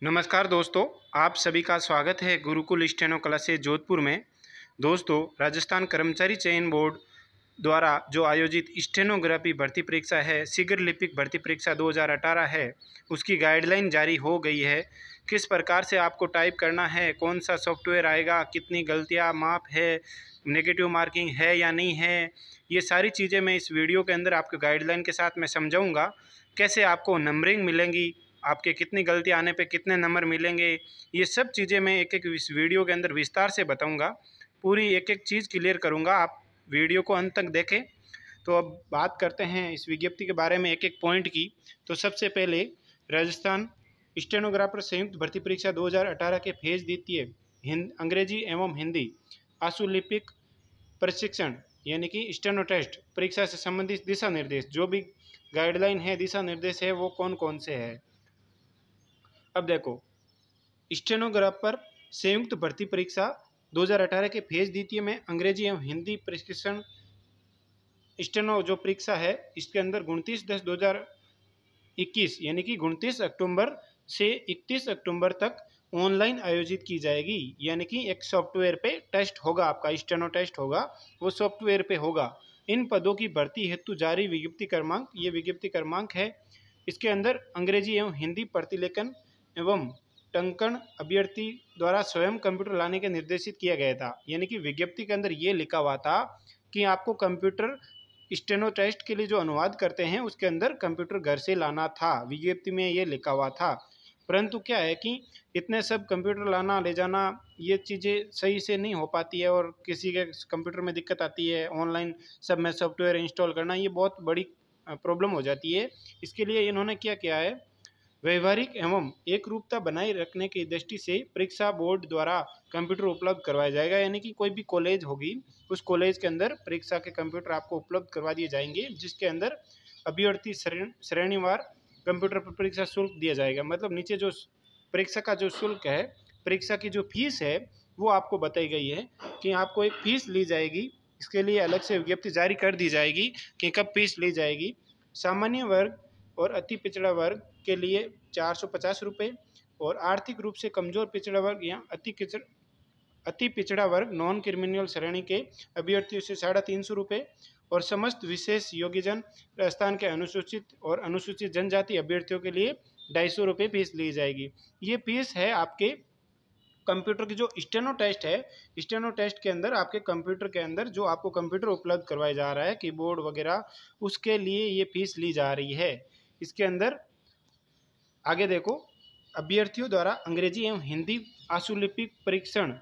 नमस्कार दोस्तों, आप सभी का स्वागत है गुरुकुल स्टेनो क्लासेस जोधपुर में। दोस्तों, राजस्थान कर्मचारी चयन बोर्ड द्वारा जो आयोजित स्टेनोग्राफी भर्ती परीक्षा है, शीघ्र लिपिक भर्ती परीक्षा 2018 है, उसकी गाइडलाइन जारी हो गई है। किस प्रकार से आपको टाइप करना है, कौन सा सॉफ्टवेयर आएगा, कितनी गलतियां माफ है, नेगेटिव मार्किंग है या नहीं है, ये सारी चीज़ें मैं इस वीडियो के अंदर आपको गाइडलाइन के साथ मैं समझाऊंगा। कैसे आपको नंबरिंग मिलेंगी, आपके कितनी गलती आने पे कितने नंबर मिलेंगे, ये सब चीज़ें मैं एक एक इस वीडियो के अंदर विस्तार से बताऊंगा। पूरी एक एक चीज़ क्लियर करूंगा, आप वीडियो को अंत तक देखें। तो अब बात करते हैं इस विज्ञप्ति के बारे में एक एक पॉइंट की। तो सबसे पहले राजस्थान स्टेनोग्राफर संयुक्त भर्ती परीक्षा 2018 के फेज द्वितीय अंग्रेजी एवं हिंदी आशुलिपिक प्रशिक्षण यानी कि स्टेनो टेस्ट परीक्षा से संबंधित दिशा निर्देश, जो भी गाइडलाइन है, दिशा निर्देश है, वो कौन कौन से है। अब देखो, स्टेनोग्राफर संयुक्त भर्ती परीक्षा 2018 के फेज द्वितीय में अंग्रेजी एवं हिंदी प्रशिक्षण स्टेनो जो परीक्षा है, इसके अंदर 29/10/2021 यानी कि 29 अक्टूबर से 31 अक्टूबर तक ऑनलाइन आयोजित की जाएगी। यानी कि एक सॉफ्टवेयर पे टेस्ट होगा, आपका स्टेनो टेस्ट होगा, वो सॉफ्टवेयर पे होगा। इन पदों की भर्ती हेतु जारी विज्ञप्ति क्रमांक, ये विज्ञप्ति क्रमांक है। इसके अंदर अंग्रेजी एवं हिंदी प्रतिलेखन एवं टंकण अभ्यर्थी द्वारा स्वयं कंप्यूटर लाने के निर्देशित किया गया था। यानी कि विज्ञप्ति के अंदर ये लिखा हुआ था कि आपको कंप्यूटर स्टेनो टेस्ट के लिए जो अनुवाद करते हैं, उसके अंदर कंप्यूटर घर से लाना था। विज्ञप्ति में ये लिखा हुआ था। परंतु क्या है कि इतने सब कंप्यूटर लाना ले जाना, ये चीज़ें सही से नहीं हो पाती है और किसी के कंप्यूटर में दिक्कत आती है। ऑनलाइन सब में सॉफ्टवेयर इंस्टॉल करना, ये बहुत बड़ी प्रॉब्लम हो जाती है। इसके लिए इन्होंने क्या किया है, व्यवहारिक एवं एक रूपता बनाए रखने की दृष्टि से परीक्षा बोर्ड द्वारा कंप्यूटर उपलब्ध करवाया जाएगा। यानी कि कोई भी कॉलेज होगी, उस कॉलेज के अंदर परीक्षा के कंप्यूटर आपको उपलब्ध करवा दिए जाएंगे, जिसके अंदर अभ्यर्थी श्रेणीवार कंप्यूटर पर परीक्षा शुल्क दिया जाएगा। मतलब नीचे जो परीक्षा का जो शुल्क है, परीक्षा की जो फीस है, वो आपको बताई गई है कि आपको एक फीस ली जाएगी। इसके लिए अलग से विज्ञप्ति जारी कर दी जाएगी कि कब फीस ली जाएगी। सामान्य वर्ग और अति पिछड़ा वर्ग के लिए 450 रुपये और आर्थिक रूप से कमजोर पिछड़ा वर्ग या अति पिछड़ा वर्ग नॉन क्रिमिनल श्रेणी के अभ्यर्थियों से 350 रुपये और समस्त विशेष योग्यजन राजस्थान के अनुसूचित और अनुसूचित जनजाति अभ्यर्थियों के लिए 250 रुपये फीस ली जाएगी। ये फीस है आपके कंप्यूटर की जो स्टेनो टेस्ट है, स्टेनो टेस्ट के अंदर आपके कंप्यूटर के अंदर जो आपको कंप्यूटर उपलब्ध करवाया जा रहा है, कीबोर्ड वगैरह, उसके लिए ये फीस ली जा रही है। इसके अंदर आगे देखो, अभ्यर्थियों द्वारा अंग्रेजी एवं हिंदी आशुलिपिक परीक्षण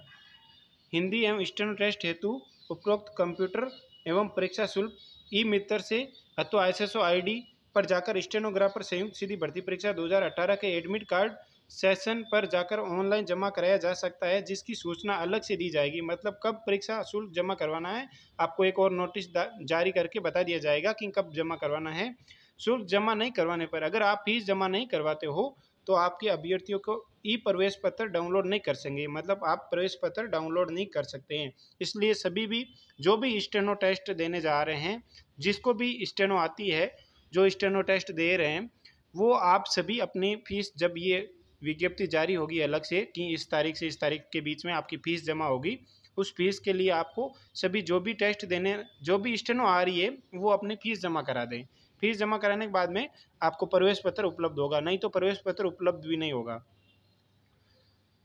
हिंदी एवं स्टेनो टेस्ट हेतु उपरोक्त कंप्यूटर एवं परीक्षा शुल्क ई मित्र से अथवा SSO ID पर जाकर स्टेनोग्राफर संयुक्त सीधी भर्ती परीक्षा 2018 के एडमिट कार्ड सेशन पर जाकर ऑनलाइन जमा कराया जा सकता है, जिसकी सूचना अलग से दी जाएगी। मतलब कब परीक्षा शुल्क जमा करवाना है, आपको एक और नोटिस जारी करके बता दिया जाएगा कि कब जमा करवाना है। शुल्क जमा नहीं करवाने पर, अगर आप फीस जमा नहीं करवाते हो, तो आपके अभ्यर्थियों को ई प्रवेश पत्र डाउनलोड नहीं कर सकेंगे। मतलब आप प्रवेश पत्र डाउनलोड नहीं कर सकते हैं। इसलिए सभी भी जो भी स्टेनो टेस्ट देने जा रहे हैं, जिसको भी स्टेनो आती है, जो स्टेनो टेस्ट दे रहे हैं, वो आप सभी अपनी फीस, जब ये विज्ञप्ति जारी होगी अलग से कि इस तारीख से इस तारीख के बीच में आपकी फ़ीस जमा होगी, उस फीस के लिए आपको सभी जो भी टेस्ट देने, जो भी स्टेनो आ रही है, वो अपनी फ़ीस जमा करा दें। फीस जमा कराने के बाद में आपको प्रवेश पत्र उपलब्ध होगा, नहीं तो प्रवेश पत्र उपलब्ध भी नहीं होगा।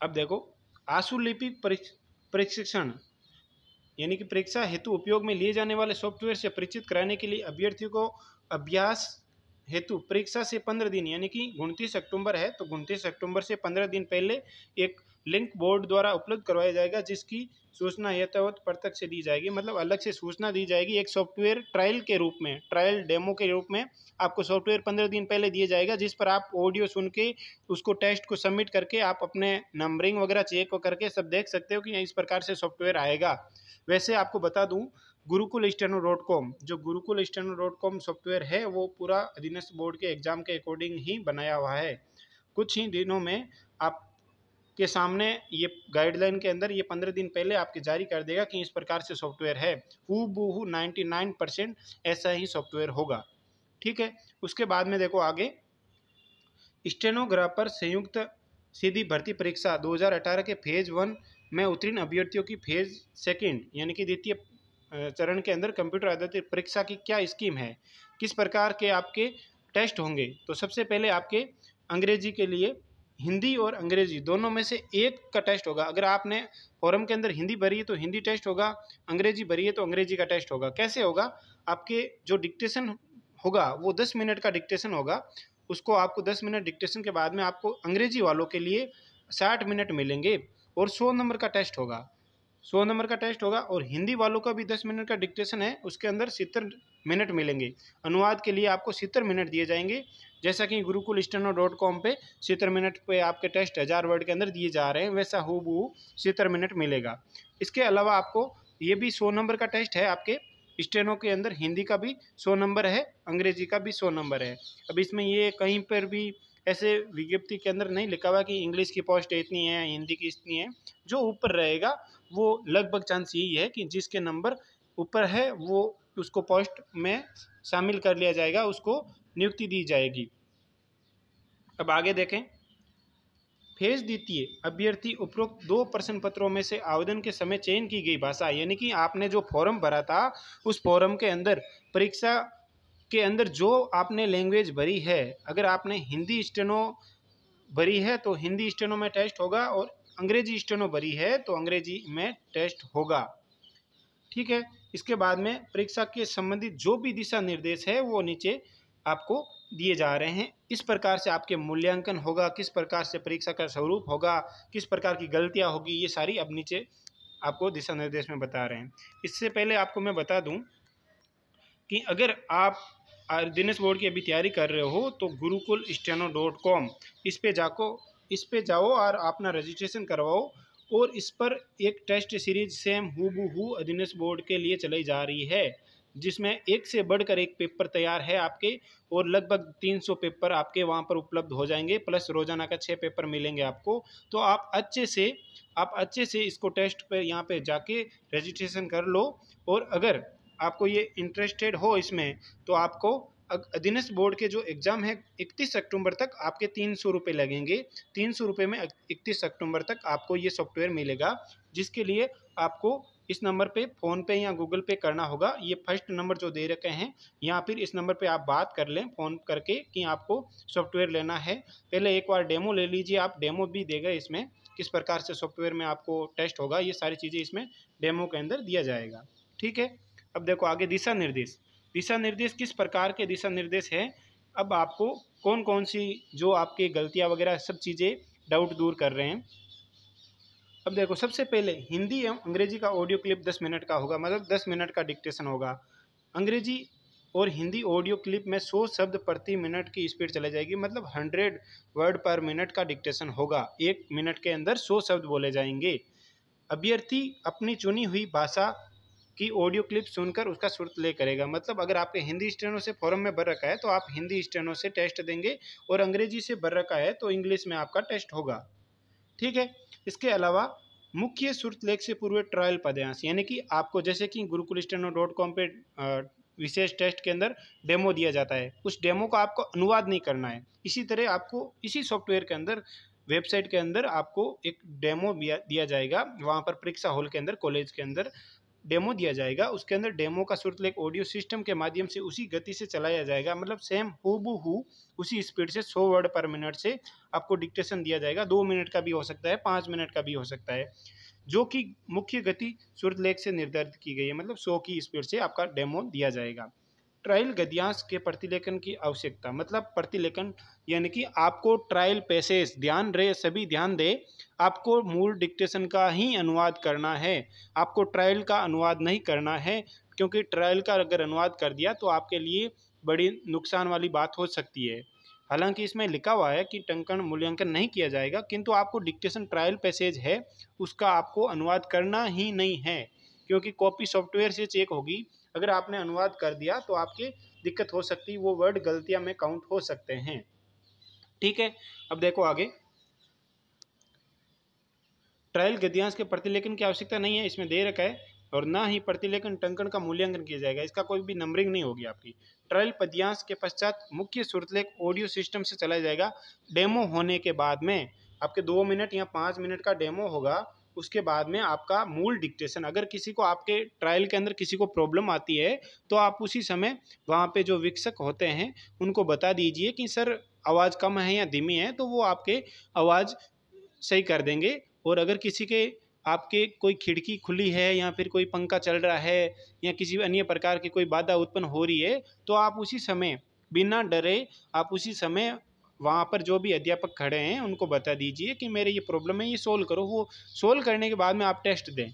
अब देखो, आशुलिपिक प्रशिक्षण यानी कि परीक्षा हेतु उपयोग में लिए जाने वाले सॉफ्टवेयर से परिचित कराने के लिए अभ्यर्थियों को अभ्यास हेतु परीक्षा से 15 दिन, यानी कि 29 अक्टूबर है तो 29 अक्टूबर से 15 दिन पहले एक लिंक बोर्ड द्वारा उपलब्ध करवाया जाएगा, जिसकी सूचना यथावत प्रत्यक्ष से दी जाएगी। मतलब अलग से सूचना दी जाएगी, एक सॉफ्टवेयर ट्रायल के रूप में, ट्रायल डेमो के रूप में आपको सॉफ्टवेयर 15 दिन पहले दिए जाएगा, जिस पर आप ऑडियो सुन के उसको टेस्ट को सबमिट करके आप अपने नंबरिंग वगैरह चेक करके सब देख सकते हो कि इस प्रकार से सॉफ्टवेयर आएगा। वैसे आपको बता दूं, gurukulsteno.com, जो gurukulsteno.com सॉफ्टवेयर है, वो पूरा अधीनस्थ बोर्ड के एग्जाम के अकॉर्डिंग ही बनाया हुआ है। कुछ ही दिनों में आपके सामने ये गाइडलाइन के अंदर ये 15 दिन पहले आपके जारी कर देगा कि इस प्रकार से सॉफ्टवेयर है। हूबहू 99% ऐसा ही सॉफ्टवेयर होगा। ठीक है। उसके बाद में देखो आगे, स्टेनोग्राफर संयुक्त सीधी भर्ती परीक्षा 2018 के फेज 1 में उत्तीर्ण अभ्यर्थियों की फेज 2 यानी कि द्वितीय चरण के अंदर कंप्यूटर आधारित परीक्षा की क्या स्कीम है, किस प्रकार के आपके टेस्ट होंगे। तो सबसे पहले आपके अंग्रेजी के लिए हिंदी और अंग्रेजी दोनों में से एक का टेस्ट होगा। अगर आपने फॉर्म के अंदर हिंदी भरी है तो हिंदी टेस्ट होगा, अंग्रेजी भरी है तो अंग्रेजी का टेस्ट होगा। कैसे होगा, आपके जो डिक्टेशन होगा वो 10 मिनट का डिक्टेशन होगा, उसको आपको 10 मिनट डिक्टेशन के बाद में आपको अंग्रेजी वालों के लिए 60 मिनट मिलेंगे और 100 नंबर का टेस्ट होगा। 100 नंबर का टेस्ट होगा और हिंदी वालों का भी 10 मिनट का डिक्टेशन है, उसके अंदर 70 मिनट मिलेंगे। अनुवाद के लिए आपको 70 मिनट दिए जाएंगे, जैसा कि gurukulsteno.com पे 70 मिनट पे आपके टेस्ट 1000 वर्ड के अंदर दिए जा रहे हैं, वैसा हूबहू 70 मिनट मिलेगा। इसके अलावा आपको ये भी 100 नंबर का टेस्ट है, आपके स्टेनो के अंदर हिंदी का भी 100 नंबर है, अंग्रेजी का भी 100 नंबर है। अब इसमें ये कहीं पर भी ऐसे विज्ञप्ति के अंदर नहीं लिखा हुआ कि इंग्लिश की पोस्ट इतनी है, हिंदी की इतनी है। जो ऊपर रहेगा वो लगभग चांस यही है कि जिसके नंबर ऊपर है वो उसको पोस्ट में शामिल कर लिया जाएगा, उसको नियुक्ति दी जाएगी। अब आगे देखें, फेज द्वितीय अभ्यर्थी उपरोक्त 2 प्रश्न पत्रों में से आवेदन के समय चयन की गई भाषा, यानी कि आपने जो फॉर्म भरा था उस फॉर्म के अंदर परीक्षा के अंदर जो आपने लैंग्वेज भरी है, अगर आपने हिंदी स्टेनो भरी है तो हिंदी स्टेनो में टेस्ट होगा और अंग्रेजी स्टेनो भरी है तो अंग्रेजी में टेस्ट होगा। ठीक है, इसके बाद में परीक्षा के संबंधित जो भी दिशा निर्देश है वो नीचे आपको दिए जा रहे हैं। इस प्रकार से आपके मूल्यांकन होगा, किस प्रकार से परीक्षा का स्वरूप होगा, किस प्रकार की गलतियां होगी, ये सारी अब नीचे आपको दिशा निर्देश में बता रहे हैं। इससे पहले आपको मैं बता दूं कि अगर आप दिनेश बोर्ड की अभी तैयारी कर रहे हो तो gurukulsteno.com इस पे जाओ और अपना रजिस्ट्रेशन करवाओ और इस पर एक टेस्ट सीरीज सेम हूबहू दिनेश बोर्ड के लिए चलाई जा रही है, जिसमें एक से बढ़कर एक पेपर तैयार है आपके और लगभग 300 पेपर आपके वहाँ पर उपलब्ध हो जाएंगे, प्लस रोजाना का 6 पेपर मिलेंगे आपको। तो आप अच्छे से इसको टेस्ट पे यहाँ पे जाके रजिस्ट्रेशन कर लो और अगर आपको ये इंटरेस्टेड हो इसमें तो आपको दिनेश बोर्ड के जो एग्ज़ाम है 31 अक्टूबर तक आपके 300 रुपये लगेंगे। 300 रुपये में 31 अक्टूबर तक आपको ये सॉफ्टवेयर मिलेगा, जिसके लिए आपको इस नंबर पे फ़ोन पे या गूगल पे करना होगा। ये फर्स्ट नंबर जो दे रखे हैं या फिर इस नंबर पे आप बात कर लें फ़ोन करके कि आपको सॉफ्टवेयर लेना है। पहले एक बार डेमो ले लीजिए, आप डेमो भी देगा इसमें किस प्रकार से सॉफ्टवेयर में आपको टेस्ट होगा, ये सारी चीज़ें इसमें डेमो के अंदर दिया जाएगा। ठीक है, अब देखो आगे दिशा निर्देश किस प्रकार के दिशा निर्देश हैं। अब आपको कौन कौन सी जो आपकी गलतियां वगैरह सब चीज़ें डाउट दूर कर रहे हैं। अब देखो, सबसे पहले हिंदी एवं अंग्रेजी का ऑडियो क्लिप 10 मिनट का होगा, मतलब 10 मिनट का डिक्टेशन होगा। अंग्रेजी और हिंदी ऑडियो क्लिप में 100 शब्द प्रति मिनट की स्पीड चलाई जाएगी, मतलब 100 वर्ड पर मिनट का डिक्टेशन होगा। 1 मिनट के अंदर 100 शब्द बोले जाएंगे। अभ्यर्थी अपनी चुनी हुई भाषा की ऑडियो क्लिप सुनकर उसका सुर ले करेगा, मतलब अगर आपके हिंदी स्टेनो से फॉर्म में भर रखा है तो आप हिंदी स्टेनो से टेस्ट देंगे और अंग्रेजी से भर रखा है तो इंग्लिश में आपका टेस्ट होगा। ठीक है, इसके अलावा मुख्य श्रुतलेख से पूर्व ट्रायल पदयांश, यानी कि आपको जैसे कि gurukulsteno.com पे विशेष टेस्ट के अंदर डेमो दिया जाता है, उस डेमो का आपको अनुवाद नहीं करना है। इसी तरह आपको इसी सॉफ्टवेयर के अंदर वेबसाइट के अंदर आपको एक डेमो दिया जाएगा, वहाँ पर परीक्षा हॉल के अंदर कॉलेज के अंदर डेमो दिया जाएगा। उसके अंदर डेमो का श्रुतलेख ऑडियो सिस्टम के माध्यम से उसी गति से चलाया जाएगा, मतलब सेम हूबहू उसी स्पीड से 100 वर्ड पर मिनट से आपको डिक्टेशन दिया जाएगा। 2 मिनट का भी हो सकता है, 5 मिनट का भी हो सकता है, जो कि मुख्य गति श्रुतलेख से निर्धारित की गई है, मतलब 100 की स्पीड से आपका डेमो दिया जाएगा। ट्रायल गद्यांश के प्रतिलेखन की आवश्यकता, मतलब प्रतिलेखन यानी कि आपको ट्रायल पैसेज ध्यान रहे, सभी ध्यान दे, आपको मूल डिक्टेशन का ही अनुवाद करना है, आपको ट्रायल का अनुवाद नहीं करना है, क्योंकि ट्रायल का अगर अनुवाद कर दिया तो आपके लिए बड़ी नुकसान वाली बात हो सकती है। हालांकि इसमें लिखा हुआ है कि टंकण मूल्यांकन नहीं किया जाएगा, किंतु आपको डिक्टेशन ट्रायल पैसेज है उसका आपको अनुवाद करना ही नहीं है, क्योंकि कॉपी सॉफ्टवेयर से चेक होगी। अगर आपने अनुवाद कर दिया तो आपकी दिक्कत हो सकती है, वो वर्ड गलतियां में काउंट हो सकते हैं। ठीक है, अब देखो आगे, ट्रायल गद्यांश के प्रतिलेखन की आवश्यकता नहीं है, इसमें दे रखा है, और ना ही प्रतिलेखन टंकण का मूल्यांकन किया जाएगा, इसका कोई भी नंबरिंग नहीं होगी आपकी। ट्रायल पद्यांश के पश्चात मुख्य श्रुतलेख ऑडियो सिस्टम से चलाया जाएगा। डेमो होने के बाद में आपके 2 मिनट या 5 मिनट का डेमो होगा, उसके बाद में आपका मूल डिक्टेशन। अगर किसी को आपके ट्रायल के अंदर किसी को प्रॉब्लम आती है तो आप उसी समय वहाँ पे जो वीक्षक होते हैं उनको बता दीजिए कि सर आवाज़ कम है या धीमी है, तो वो आपके आवाज़ सही कर देंगे। और अगर किसी के आपके कोई खिड़की खुली है या फिर कोई पंखा चल रहा है या किसी अन्य प्रकार की कोई बाधा उत्पन्न हो रही है, तो आप उसी समय बिना डरे आप उसी समय वहाँ पर जो भी अध्यापक खड़े हैं उनको बता दीजिए कि मेरे ये प्रॉब्लम है, ये सोल्व करो। वो सोल्व करने के बाद में आप टेस्ट दें,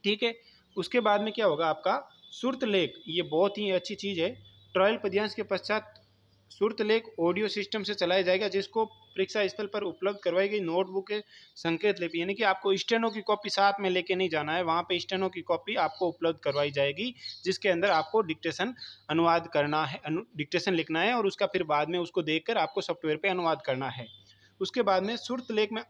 ठीक है। उसके बाद में क्या होगा, आपका सुरतलेख, ये बहुत ही अच्छी चीज़ है। ट्रायल पद्यांश के पश्चात सुरतलेख ऑडियो सिस्टम से चलाया जाएगा, जिसको परीक्षा स्थल पर उपलब्ध करवाई गई नोटबुक के संकेत लिपि, यानी कि आपको स्टेनो की कॉपी साथ में लेके नहीं जाना है, वहाँ पे स्टेनो की कॉपी आपको उपलब्ध करवाई जाएगी, जिसके अंदर आपको डिक्टेशन अनुवाद करना है, डिक्टेशन लिखना है और उसका फिर बाद में उसको देखकर आपको सॉफ्टवेयर पे अनुवाद करना है। उसके बाद में सुरतलेख में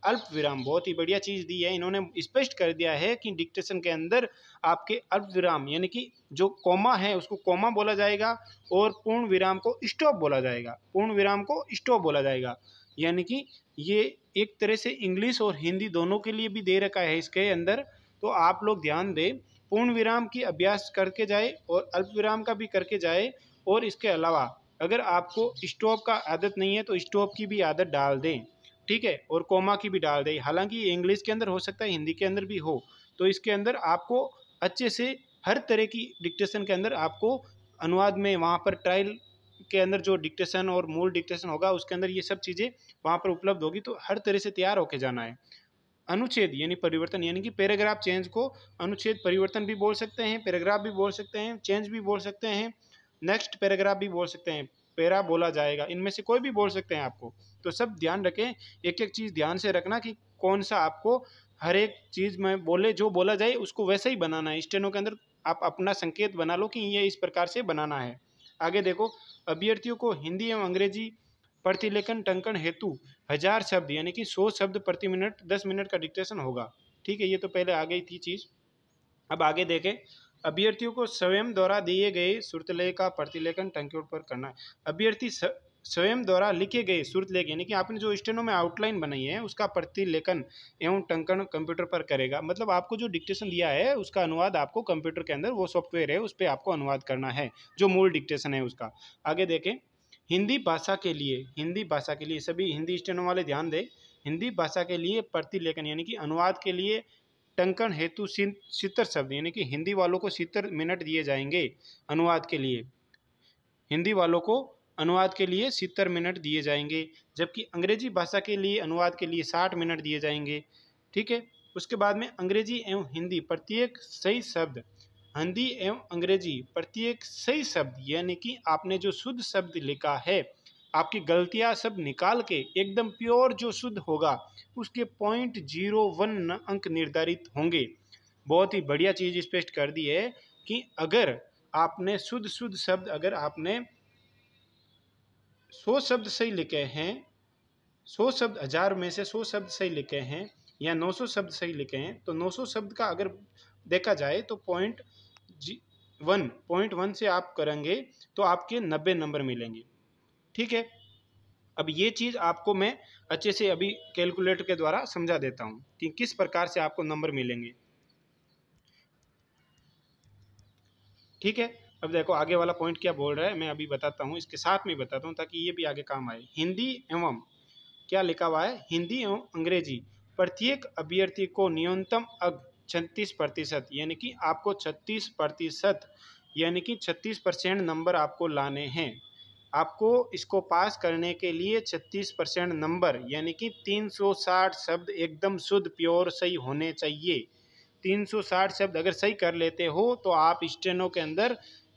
अल्प विराम, बहुत ही बढ़िया चीज़ दी है, इन्होंने स्पष्ट कर दिया है कि डिक्टेशन के अंदर आपके अल्प विराम यानी कि जो कोमा है उसको कोमा बोला जाएगा और पूर्ण विराम को स्टॉप बोला जाएगा, पूर्ण विराम को स्टॉप बोला जाएगा। यानी कि ये एक तरह से इंग्लिश और हिंदी दोनों के लिए भी दे रखा है इसके अंदर, तो आप लोग ध्यान दें, पूर्ण विराम की अभ्यास करके जाए और अल्प विराम का भी करके जाए। और इसके अलावा अगर आपको स्टॉप का आदत नहीं है तो स्टॉप की भी आदत डाल दें, ठीक है, और कोमा की भी डाल दें। हालांकि ये इंग्लिश के अंदर हो सकता है, हिंदी के अंदर भी हो, तो इसके अंदर आपको अच्छे से हर तरह की डिक्टेशन के अंदर आपको अनुवाद में वहाँ पर ट्रायल के अंदर जो डिक्टेशन और मूल डिक्टेशन होगा उसके अंदर ये सब चीज़ें वहाँ पर उपलब्ध होगी, तो हर तरह से तैयार होके जाना है। अनुच्छेद यानी परिवर्तन, यानी कि पैराग्राफ चेंज को अनुच्छेद परिवर्तन भी बोल सकते हैं, पैराग्राफ भी बोल सकते हैं, चेंज भी बोल सकते हैं, नेक्स्ट पैराग्राफ भी बोल सकते हैं, पैरा बोला जाएगा, इनमें से कोई भी बोल सकते हैं आपको। तो सब ध्यान रखें, एक एक चीज़ ध्यान से रखना कि कौन सा आपको हर एक चीज़ में बोले, जो बोला जाए उसको वैसे ही बनाना है। स्टेनो के अंदर आप अपना संकेत बना लो कि ये इस प्रकार से बनाना है। आगे देखो, अभ्यर्थियों को हिंदी एवं अंग्रेजी प्रतिलेखन टंकन हेतु 1000 शब्द यानी कि 100 शब्द प्रति मिनट 10 मिनट का डिक्टेशन होगा, ठीक है। ये तो पहले आ गई थी चीज़। अब आगे देखें, अभ्यर्थियों को स्वयं द्वारा दिए गए सुरतलेख का प्रतिलेखन टंकियों पर करना है। अभ्यर्थी स्वयं द्वारा लिखे गए सुरतलेख यानी कि आपने जो स्टेनो में आउटलाइन बनाई है उसका प्रतिलेखन एवं टंकन कंप्यूटर पर करेगा। मतलब आपको जो डिक्टेशन दिया है उसका अनुवाद आपको कंप्यूटर के अंदर, वो सॉफ्टवेयर है उस पर आपको अनुवाद करना है, जो मूल डिक्टेशन है उसका। आगे देखें, हिंदी भाषा के लिए, हिंदी भाषा के लिए सभी हिंदी स्टेनो वाले ध्यान दें, हिंदी भाषा के लिए प्रतिलेखन यानी कि अनुवाद के लिए टंकन हेतु 70 शब्द यानी कि हिंदी वालों को 70 मिनट दिए जाएंगे अनुवाद के लिए, हिंदी वालों को अनुवाद के लिए 70 मिनट दिए जाएंगे, जबकि अंग्रेजी भाषा के लिए अनुवाद के लिए 60 मिनट दिए जाएंगे, ठीक है। उसके बाद में अंग्रेजी एवं हिंदी प्रत्येक सही शब्द, हिंदी एवं अंग्रेजी प्रत्येक सही शब्द यानी कि आपने जो शुद्ध शब्द लिखा है, आपकी गलतियां सब निकाल के एकदम प्योर जो शुद्ध होगा उसके 0.01 अंक निर्धारित होंगे। बहुत ही बढ़िया चीज़ स्पष्ट कर दी है कि अगर आपने शुद्ध शब्द, अगर आपने 100 शब्द सही लिखे हैं, 100 शब्द 1000 में से 100 शब्द सही लिखे हैं या 900 शब्द सही लिखे हैं, तो 900 शब्द का अगर देखा जाए तो पॉइंट वन से आप करेंगे तो आपके 90 नंबर मिलेंगे, ठीक है। अब ये चीज़ आपको मैं अच्छे से अभी कैलकुलेटर के द्वारा समझा देता हूँ कि किस प्रकार से आपको नंबर मिलेंगे, ठीक है। अब देखो आगे वाला पॉइंट क्या बोल रहा है, मैं अभी बताता हूँ, इसके साथ में बताता हूँ ताकि ये भी आगे काम आए। हिंदी एवं क्या लिखा हुआ है, हिंदी एवं अंग्रेजी प्रत्येक अभ्यर्थी को न्यूनतम 36% यानी कि आपको 36% यानी कि 36% नंबर आपको लाने हैं। आपको इसको पास करने के लिए 36% नंबर यानी कि 360 शब्द एकदम शुद्ध प्योर सही होने चाहिए। 360 शब्द अगर सही कर लेते हो तो आप स्टेनो के अंदर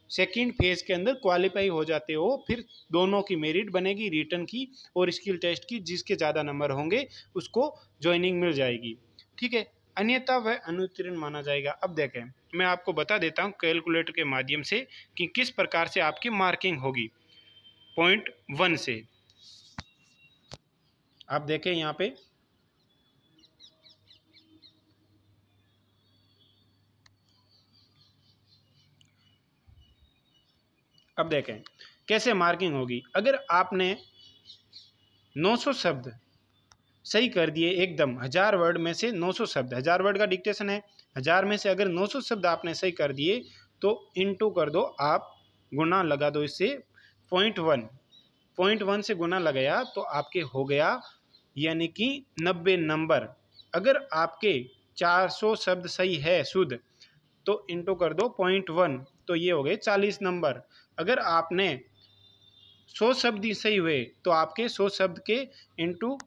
सेकंड फेज के अंदर क्वालिफाई हो जाते हो। फिर दोनों की मेरिट बनेगी, रिटन की और स्किल टेस्ट की, जिसके ज़्यादा नंबर होंगे उसको ज्वाइनिंग मिल जाएगी, ठीक है, अन्यथा वह अनुत्तीर्ण माना जाएगा। अब देखें, मैं आपको बता देता हूँ कैलकुलेटर के माध्यम से कि किस प्रकार से आपकी मार्किंग होगी। पॉइंट 1 से आप देखें यहाँ पे, अब देखें कैसे मार्किंग होगी। अगर आपने 900 शब्द सही कर दिए एकदम, 1000 वर्ड में से 900 शब्द, 1000 वर्ड का डिक्टेशन है, 1000 में से अगर 900 शब्द आपने सही कर दिए तो इंटू कर दो आप, गुना लगा दो इससे 0.1 से गुना लगाया तो आपके हो गया यानी कि 90 नंबर। अगर आपके 400 शब्द सही है शुद्ध तो इंटू कर दो 0.1, तो ये हो गए 40 नंबर। अगर आपने 100 शब्द ही सही हुए तो आपके 100 शब्द के इंटू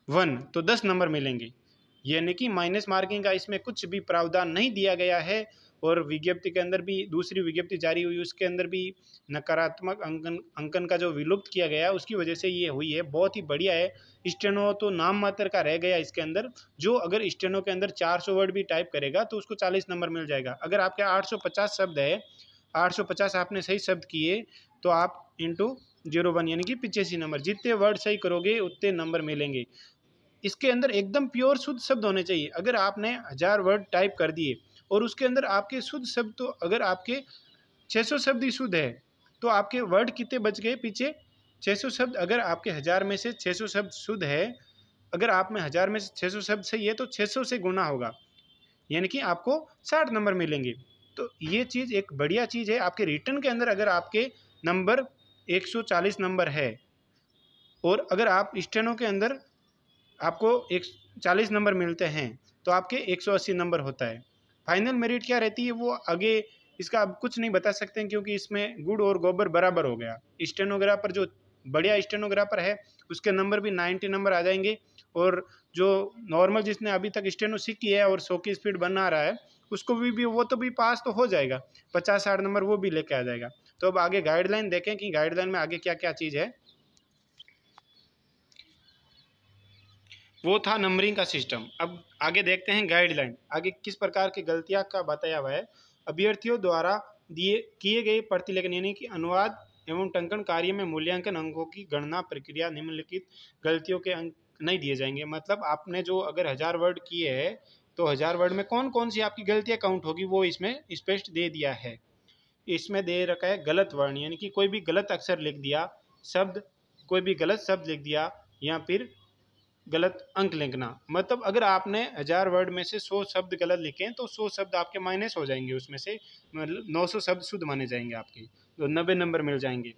1 तो 10 नंबर मिलेंगे। यानी कि माइनस मार्किंग का इसमें कुछ भी प्रावधान नहीं दिया गया है। और विज्ञप्ति के अंदर भी, दूसरी विज्ञप्ति जारी हुई उसके अंदर भी नकारात्मक अंकन का जो विलुप्त किया गया उसकी वजह से ये हुई है। बहुत ही बढ़िया है। स्टेनो तो नाम मात्र का रह गया इसके अंदर। जो अगर स्टेनो के अंदर 400 वर्ड भी टाइप करेगा तो उसको 40 नंबर मिल जाएगा। अगर आपके 850 शब्द है, 850 आपने सही शब्द किए तो आप इंटू 01 यानी कि 85 नंबर। जितने वर्ड सही करोगे उतने नंबर मिलेंगे। इसके अंदर एकदम प्योर शुद्ध शब्द होने चाहिए। अगर आपने 1000 वर्ड टाइप कर दिए और उसके अंदर आपके शुद्ध शब्द, तो अगर आपके 600 शब्द ही शुद्ध है तो आपके वर्ड कितने बच गए पीछे? 600 शब्द। अगर आपके 1000 में से 600 शब्द शुद्ध है, अगर आप में 1000 में से 600 शब्द सही है तो 600 से गुना होगा, यानी कि आपको 60 नंबर मिलेंगे। तो ये चीज़ एक बढ़िया चीज़ है। आपके रिटर्न के अंदर अगर आपके नंबर 140 नंबर है और अगर आप स्टेनो के अंदर आपको 140 नंबर मिलते हैं तो आपके 180 नंबर होता है। फाइनल मेरिट क्या रहती है वो आगे इसका अब कुछ नहीं बता सकते हैं, क्योंकि इसमें गुड़ और गोबर बराबर हो गया। स्टेनोग्राफर जो बढ़िया स्टेनोग्राफर है उसके नंबर भी 90 नंबर आ जाएंगे, और जो नॉर्मल जिसने अभी तक स्टेनो सीखी है और 100 की स्पीड बना रहा है उसको भी वो तो भी पास तो हो जाएगा, 50-60 नंबर वो भी लेके आ जाएगा। तो अब आगे गाइडलाइन देखें कि गाइडलाइन में आगे क्या क्या चीज़ है। वो था नंबरिंग का सिस्टम। अब आगे देखते हैं गाइडलाइन, आगे किस प्रकार की गलतियां का बताया हुआ है। अभ्यर्थियों द्वारा किए गए प्रतिलेखन यानी कि अनुवाद एवं टंकन कार्य में मूल्यांकन अंकों की गणना प्रक्रिया निम्नलिखित गलतियों के अंक नहीं दिए जाएंगे। मतलब आपने जो अगर 1000 वर्ड किए हैं तो 1000 वर्ड में कौन कौन सी आपकी गलतियां काउंट होगी वो इसमें स्पष्ट दे दिया है। इसमें दे रखा है गलत वर्ण, यानी कि कोई भी गलत अक्षर लिख दिया, शब्द कोई भी गलत शब्द लिख दिया, या फिर गलत अंक लिखना। मतलब अगर आपने 1000 वर्ड में से 100 शब्द गलत लिखे तो 100 शब्द आपके माइनस हो जाएंगे, उसमें से मतलब 900 शब्द शुद्ध माने जाएंगे आपके, तो 90 नंबर मिल जाएंगे।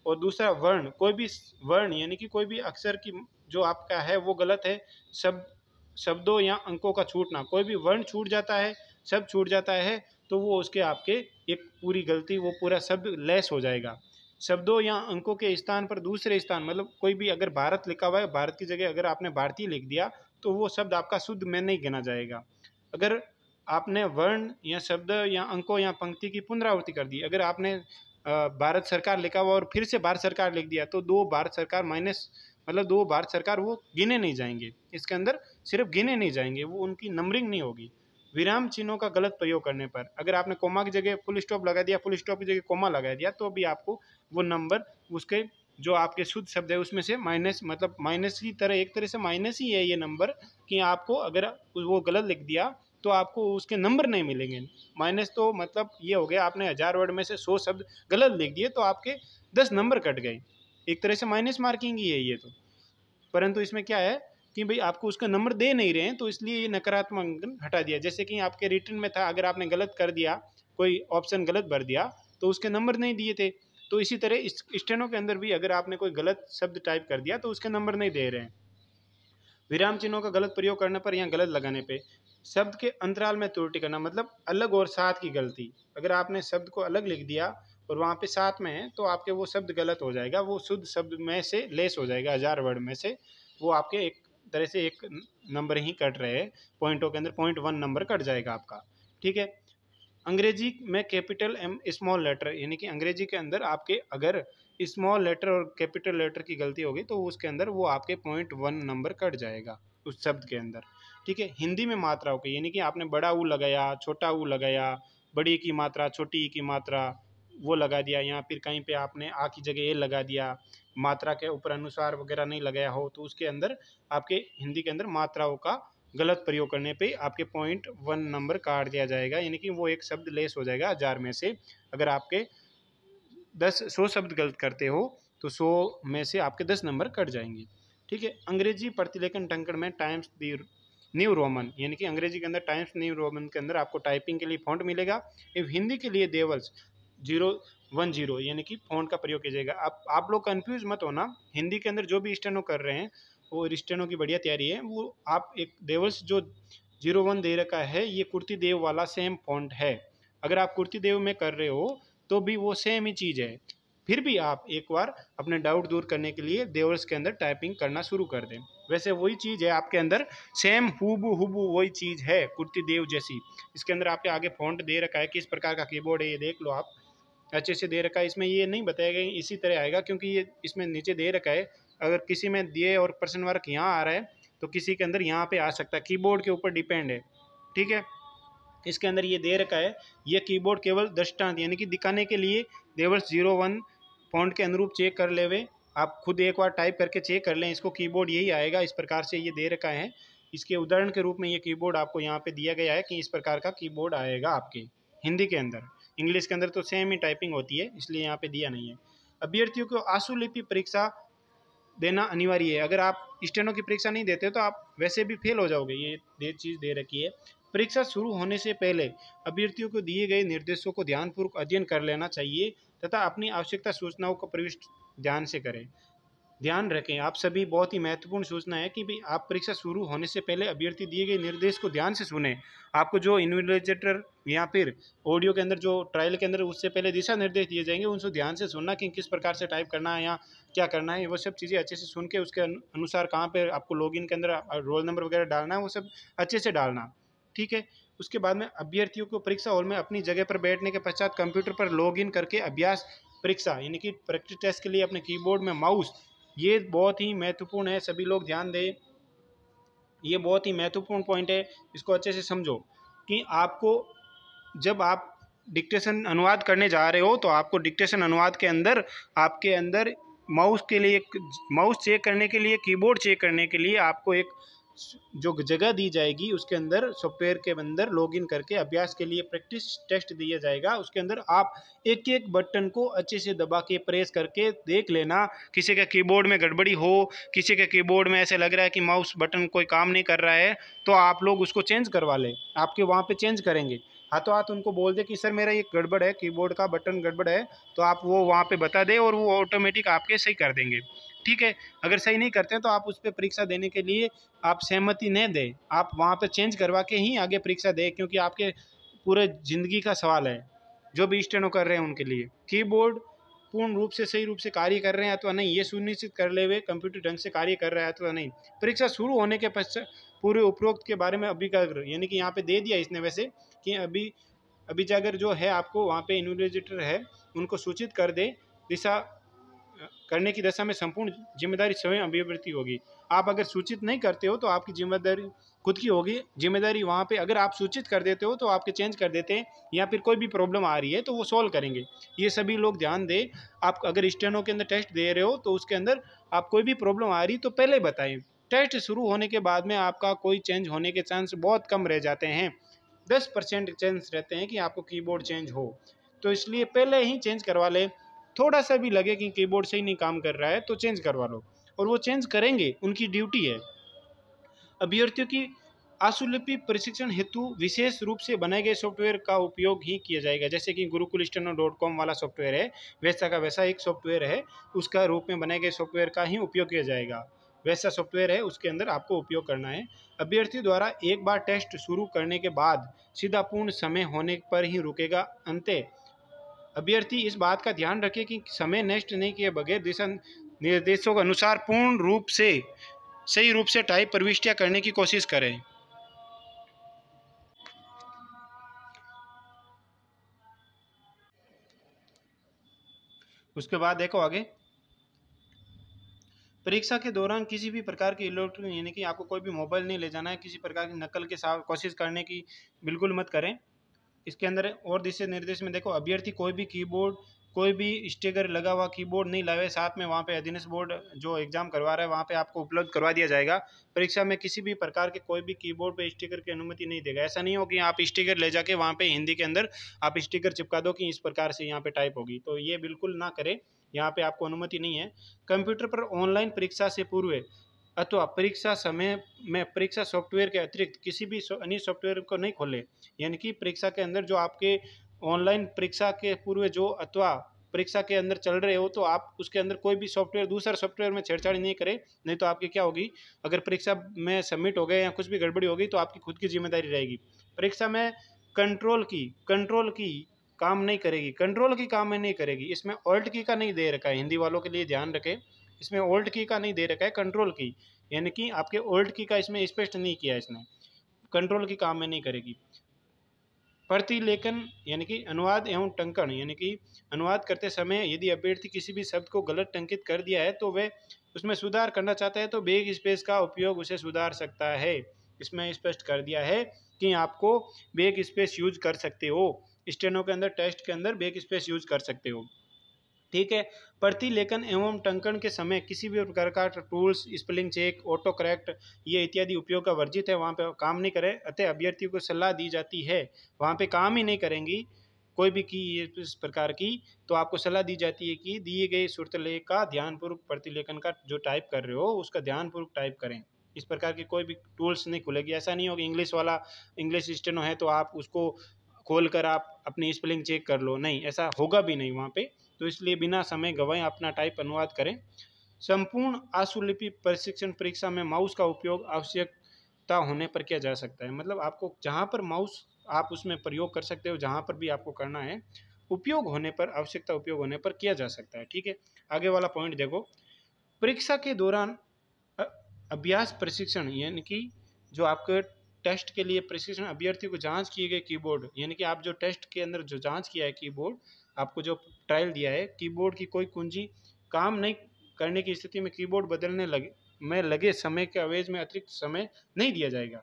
और दूसरा वर्ण, कोई भी वर्ण यानी कि कोई भी अक्षर की जो आपका है वो गलत है, शब्दों या अंकों का छूटना, कोई भी वर्ण छूट जाता है, शब्द छूट जाता है तो वो उसके आपके एक पूरी गलती, वो पूरा शब्द लेस हो जाएगा। शब्दों या अंकों के स्थान पर दूसरे स्थान, मतलब कोई भी अगर भारत लिखा हुआ है, भारत की जगह अगर आपने भारतीय लिख दिया तो वो शब्द आपका शुद्ध में नहीं गिना जाएगा। अगर आपने वर्ण या शब्द या अंकों या पंक्ति की पुनरावृत्ति कर दी, अगर आपने भारत सरकार लिखा हुआ और फिर से भारत सरकार लिख दिया तो 2 भारत सरकार माइनस, मतलब 2 भारत सरकार वो गिने नहीं जाएंगे, इसके अंदर सिर्फ गिने नहीं जाएंगे, वो उनकी नंबरिंग नहीं होगी। विराम चिन्हों का गलत प्रयोग करने पर, अगर आपने कोमा की जगह फुल स्टॉप लगा दिया, फुल स्टॉप की जगह कोमा लगा दिया, तो भी आपको वो नंबर उसके जो आपके शुद्ध शब्द है उसमें से माइनस, मतलब माइनस की तरह, एक तरह से माइनस ही है ये नंबर, कि आपको अगर वो गलत लिख दिया तो आपको उसके नंबर नहीं मिलेंगे। माइनस तो मतलब ये हो गया आपने 1000 वर्ड में से 100 शब्द गलत लिख दिए तो आपके 10 नंबर कट गए, एक तरह से माइनस मार्किंग ही है ये तो। परंतु इसमें क्या है कि भाई आपको उसका नंबर दे नहीं रहे हैं तो इसलिए ये नकारात्मक अंकन हटा दिया। जैसे कि आपके रिटर्न में था, अगर आपने गलत कर दिया, कोई ऑप्शन गलत भर दिया तो उसके नंबर नहीं दिए थे, तो इसी तरह स्टेनो के अंदर भी अगर आपने कोई गलत शब्द टाइप कर दिया तो उसके नंबर नहीं दे रहे हैं। विराम चिन्हों का गलत प्रयोग करने पर या गलत लगाने पे, शब्द के अंतराल में त्रुटि करना, मतलब अलग और साथ की गलती, अगर आपने शब्द को अलग लिख दिया और वहाँ पे साथ में है तो आपके वो शब्द गलत हो जाएगा, वो शुद्ध शब्द में से लेस हो जाएगा, 1000 वर्ड में से वो आपके एक तरह से एक नंबर ही कट रहे हैं, पॉइंटों के अंदर 0.1 नंबर कट जाएगा आपका। ठीक है। अंग्रेजी में कैपिटल एम स्मॉल लेटर, यानी कि अंग्रेजी के अंदर आपके अगर स्मॉल लेटर और कैपिटल लेटर की गलती होगी तो उसके अंदर वो आपके 0.1 नंबर कट जाएगा उस शब्द के अंदर। ठीक है। हिंदी में मात्राओं के, यानी कि आपने बड़ा ऊ लगाया, छोटा ऊ लगाया, बड़ी की मात्रा, छोटी की मात्रा वो लगा दिया, या फिर कहीं पे आपने आ की जगह ए लगा दिया, मात्रा के ऊपर अनुसार वगैरह नहीं लगाया हो तो उसके अंदर आपके हिंदी के अंदर मात्राओं का गलत प्रयोग करने पे आपके 0.1 नंबर काट दिया जाएगा, यानी कि वो एक शब्द लेस हो जाएगा 1000 में से। अगर आपके 100 शब्द गलत करते हो तो 100 में से आपके 10 नंबर कट जाएंगे। ठीक है। अंग्रेजी प्रतिलेखन टंकण में टाइम्स न्यू रोमन, यानी कि अंग्रेजी के अंदर टाइम्स न्यू रोमन के अंदर आपको टाइपिंग के लिए फॉन्ट मिलेगा। हिंदी के लिए देवल्स 010, यानी कि फॉन्ट का प्रयोग किया जाएगा। आप लोग कंफ्यूज मत होना, हिंदी के अंदर जो भी स्टेनो कर रहे हैं वो स्टेनो की बढ़िया तैयारी है। वो आप एक देवल्स जो 01 दे रखा है, ये कुर्ती देव वाला सेम फॉन्ट है। अगर आप कुर्ती देव में कर रहे हो तो भी वो सेम ही चीज़ है। फिर भी आप एक बार अपने डाउट दूर करने के लिए देवल्स के अंदर टाइपिंग करना शुरू कर दें। वैसे वही चीज़ है आपके अंदर, सेम हुबहू वही चीज़ है कुर्ती देव जैसी। इसके अंदर आपके आगे फॉन्ट दे रखा है, किस प्रकार का कीबोर्ड है ये देख लो आप, अच्छे से दे रखा है। इसमें ये नहीं बताया गया इसी तरह आएगा, क्योंकि ये इसमें नीचे दे रखा है। अगर किसी में दिए और पर्सन वर्क यहाँ आ रहा है तो किसी के अंदर यहाँ पे आ सकता है, कीबोर्ड के ऊपर डिपेंड है। ठीक है, इसके अंदर ये दे रखा है, ये कीबोर्ड केवल दृष्टांत यानी कि दिखाने के लिए देवल्स 01 फॉन्ट के अनुरूप चेक कर लेवे। आप खुद एक बार टाइप करके चेक कर लें, इसको कीबोर्ड यही आएगा। इस प्रकार से ये दे रखा है, इसके उदाहरण के रूप में ये कीबोर्ड आपको यहाँ पे दिया गया है कि इस प्रकार का कीबोर्ड आएगा आपके हिंदी के अंदर। इंग्लिश के अंदर तो सेम ही टाइपिंग होती है, इसलिए यहाँ पे दिया नहीं है। अभ्यर्थियों को आशुलिपि परीक्षा देना अनिवार्य है। अगर आप स्टेनो की परीक्षा नहीं देते तो आप वैसे भी फेल हो जाओगे, ये चीज़ दे रखी है। परीक्षा शुरू होने से पहले अभ्यर्थियों को दिए गए निर्देशों को ध्यानपूर्वक अध्ययन कर लेना चाहिए तथा अपनी आवश्यकता सूचनाओं को प्रविष्ट ध्यान से करें। ध्यान रखें, आप सभी बहुत ही महत्वपूर्ण सूचना है कि भाई आप परीक्षा शुरू होने से पहले अभ्यर्थी दिए गए निर्देश को ध्यान से सुने। आपको जो इन्विजिलेटर या फिर ऑडियो के अंदर जो ट्रायल के अंदर उससे पहले दिशा निर्देश दिए जाएंगे, उनको ध्यान से सुनना कि किस प्रकार से टाइप करना है या क्या करना है। वो सब चीज़ें अच्छे से सुन के उसके अनुसार कहाँ पर आपको लॉगिन के अंदर रोल नंबर वगैरह डालना है, वो सब अच्छे से डालना। ठीक है, उसके बाद में अभ्यर्थियों को परीक्षा हॉल में अपनी जगह पर बैठने के पश्चात कंप्यूटर पर लॉगिन करके अभ्यास परीक्षा यानी कि प्रैक्टिस टेस्ट के लिए अपने कीबोर्ड में माउस, ये बहुत ही महत्वपूर्ण है, सभी लोग ध्यान दें। ये बहुत ही महत्वपूर्ण पॉइंट है, इसको अच्छे से समझो कि आपको जब आप डिक्टेशन अनुवाद करने जा रहे हो तो आपको डिक्टेशन अनुवाद के अंदर आपके अंदर माउस के लिए, माउस चेक करने के लिए, कीबोर्ड चेक करने के लिए आपको एक जो जगह दी जाएगी उसके अंदर सॉफ्टवेयर के अंदर लॉगिन करके अभ्यास के लिए प्रैक्टिस टेस्ट दिया जाएगा। उसके अंदर आप एक एक बटन को अच्छे से दबा के प्रेस करके देख लेना। किसी के कीबोर्ड में गड़बड़ी हो, किसी के कीबोर्ड में ऐसे लग रहा है कि माउस बटन कोई काम नहीं कर रहा है, तो आप लोग उसको चेंज करवा लें। आपके वहाँ पे चेंज करेंगे, हाथों हाथ उनको बोल दे कि सर मेरा ये गड़बड़ है, कीबोर्ड का बटन गड़बड़ है, तो आप वो वहाँ पे बता दें और वो ऑटोमेटिक आपके सही कर देंगे। ठीक है, अगर सही नहीं करते हैं तो आप उस पर परीक्षा देने के लिए आप सहमति न दें, आप वहाँ पे चेंज करवा के ही आगे परीक्षा दें, क्योंकि आपके पूरे ज़िंदगी का सवाल है। जो भी स्टेनो कर रहे हैं उनके लिए कीबोर्ड पूर्ण रूप से सही रूप से कार्य कर रहे हैं अथवा नहीं, ये सुनिश्चित कर ले हुए कंप्यूटर ढंग से कार्य कर रहा है अथवा नहीं। परीक्षा शुरू होने के पश्चात पूरे उपरोक्त के बारे में अभिज्ञान, यानी कि यहाँ पे दे दिया इसने वैसे कि अभिजागर जो है आपको वहाँ पे इन्विजिलेटर है उनको सूचित कर दे। दिशा करने की दशा में संपूर्ण जिम्मेदारी स्वयं अभिव्यक्ति होगी। आप अगर सूचित नहीं करते हो तो आपकी जिम्मेदारी खुद की होगी। जिम्मेदारी वहाँ पे अगर आप सूचित कर देते हो तो आपके चेंज कर देते हैं, या फिर कोई भी प्रॉब्लम आ रही है तो वो सॉल्व करेंगे। ये सभी लोग ध्यान दें। आप अगर स्टेनो के अंदर टेस्ट दे रहे हो तो उसके अंदर आप कोई भी प्रॉब्लम आ रही तो पहले बताएं। टेस्ट शुरू होने के बाद में आपका कोई चेंज होने के चांस बहुत कम रह जाते हैं, 10% चांस रहते हैं कि आपको कीबोर्ड चेंज हो, तो इसलिए पहले ही चेंज करवा लें। थोड़ा सा भी लगे कि कीबोर्ड सही नहीं काम कर रहा है तो चेंज करवा लो, और वो चेंज करेंगे, उनकी ड्यूटी है। अभ्यर्थियों की आशुलिपि प्रशिक्षण हेतु विशेष रूप से बनाए गए सॉफ्टवेयर का उपयोग ही किया जाएगा। जैसे कि gurukulsteno.com वाला सॉफ्टवेयर है, वैसा का वैसा एक सॉफ्टवेयर है, उसका रूप में बनाए गए सॉफ्टवेयर का ही उपयोग किया जाएगा। वैसा सॉफ्टवेयर है, उसके अंदर आपको उपयोग करना है। अभ्यर्थी द्वारा एक बार टेस्ट शुरू करने के बाद सीधा पूर्ण समय होने पर ही रुकेगा। अंते अभ्यर्थी इस बात का ध्यान रखें कि समय नष्ट नहीं किए बगैर दिशा निर्देशों के अनुसार पूर्ण रूप से सही रूप से टाइप प्रविष्टियां करने की कोशिश करें। उसके बाद देखो आगे, परीक्षा के दौरान किसी भी प्रकार की इलेक्ट्रॉनिक यानी कि आपको कोई भी मोबाइल नहीं ले जाना है, किसी प्रकार की नकल के साथ कोशिश करने की बिल्कुल मत करें। इसके अंदर और दिशा निर्देश में देखो, अभ्यर्थी कोई भी कीबोर्ड, कोई भी स्टिकर लगा हुआ कीबोर्ड नहीं लावे। साथ में वहाँ पे अधीनस्थ बोर्ड जो एग्जाम करवा रहा है वहाँ पे आपको उपलब्ध करवा दिया जाएगा। परीक्षा में किसी भी प्रकार के कोई भी कीबोर्ड पे स्टिकर की अनुमति नहीं देगा। ऐसा नहीं हो कि आप स्टिकर ले जाके वहाँ पे हिंदी के अंदर आप स्टिकर चिपका दो कि इस प्रकार से यहाँ पे टाइप होगी, तो ये बिल्कुल ना करें, यहाँ पे आपको अनुमति नहीं है। कंप्यूटर पर ऑनलाइन परीक्षा से पूर्व अथवा परीक्षा समय में परीक्षा सॉफ्टवेयर के अतिरिक्त किसी भी अन्य सॉफ्टवेयर को नहीं खोले। यानी कि परीक्षा के अंदर जो आपके ऑनलाइन परीक्षा के पूर्व जो अथवा परीक्षा के अंदर चल रहे हो, तो आप उसके अंदर कोई भी सॉफ्टवेयर दूसरा सॉफ्टवेयर में छेड़छाड़ी नहीं करें। नहीं तो आपकी क्या होगी, अगर परीक्षा में सबमिट हो गए या कुछ भी गड़बड़ी होगी तो आपकी खुद की जिम्मेदारी रहेगी। परीक्षा में कंट्रोल की काम नहीं करेगी, कंट्रोल की काम में नहीं करेगी। इसमें ऑल्ट की का नहीं दे रखा है, हिंदी वालों के लिए ध्यान रखें, इसमें ऑल्ट की का नहीं दे रखा है, कंट्रोल की। यानी कि आपके ऑल्ट की का इसमें स्पष्ट नहीं किया है इसने, कंट्रोल की काम में नहीं करेगी। प्रतिलेखन यानी कि अनुवाद एवं टंकन, यानी कि अनुवाद करते समय यदि अभ्यर्थी किसी भी शब्द को गलत टंकित कर दिया है तो वह उसमें सुधार करना चाहता है तो बैक स्पेस का उपयोग उसे सुधार सकता है। इसमें स्पष्ट कर दिया है कि आपको बैक स्पेस यूज कर सकते हो, स्टेनो के अंदर टेस्ट के अंदर बैक स्पेस यूज कर सकते हो। ठीक है। प्रतिलेखन एवं टंकन के समय किसी भी प्रकार का tools, spelling check, auto correct ये इत्यादि उपयोग का वर्जित है, वहाँ पे काम नहीं करें। अतः अभ्यर्थियों को सलाह दी जाती है, वहाँ पे काम ही नहीं करेंगी कोई भी की इस प्रकार की, तो आपको सलाह दी जाती है कि दिए गए श्रुतलेख का ध्यानपूर्वक प्रतिलेखन का जो टाइप कर रहे हो उसका ध्यानपूर्वक टाइप करें। इस प्रकार की कोई भी टूल्स नहीं खुलेगी। ऐसा नहीं होगा इंग्लिश वाला, इंग्लिश स्टेनो है तो आप उसको खोल कर आप अपनी स्पेलिंग चेक कर लो, नहीं ऐसा होगा भी नहीं वहाँ पे। तो इसलिए बिना समय गंवाए अपना टाइप अनुवाद करें। संपूर्ण आशुलिपि प्रशिक्षण परीक्षा में माउस का उपयोग आवश्यकता होने पर किया जा सकता है। मतलब आपको जहाँ पर माउस आप उसमें प्रयोग कर सकते हो, जहाँ पर भी आपको करना है, उपयोग होने पर, आवश्यकता उपयोग होने पर किया जा सकता है। ठीक है। आगे वाला पॉइंट देखो, परीक्षा के दौरान अभ्यास प्रशिक्षण, यानी कि जो आपके टेस्ट के लिए प्रशिक्षण, अभ्यर्थी को जांच किए गए कीबोर्ड, यानी कि आप जो टेस्ट के अंदर जो जांच किया है कीबोर्ड, आपको जो ट्रायल दिया है, कीबोर्ड की कोई कुंजी काम नहीं करने की स्थिति में कीबोर्ड बदलने लगे समय के अवधि में अतिरिक्त समय नहीं दिया जाएगा।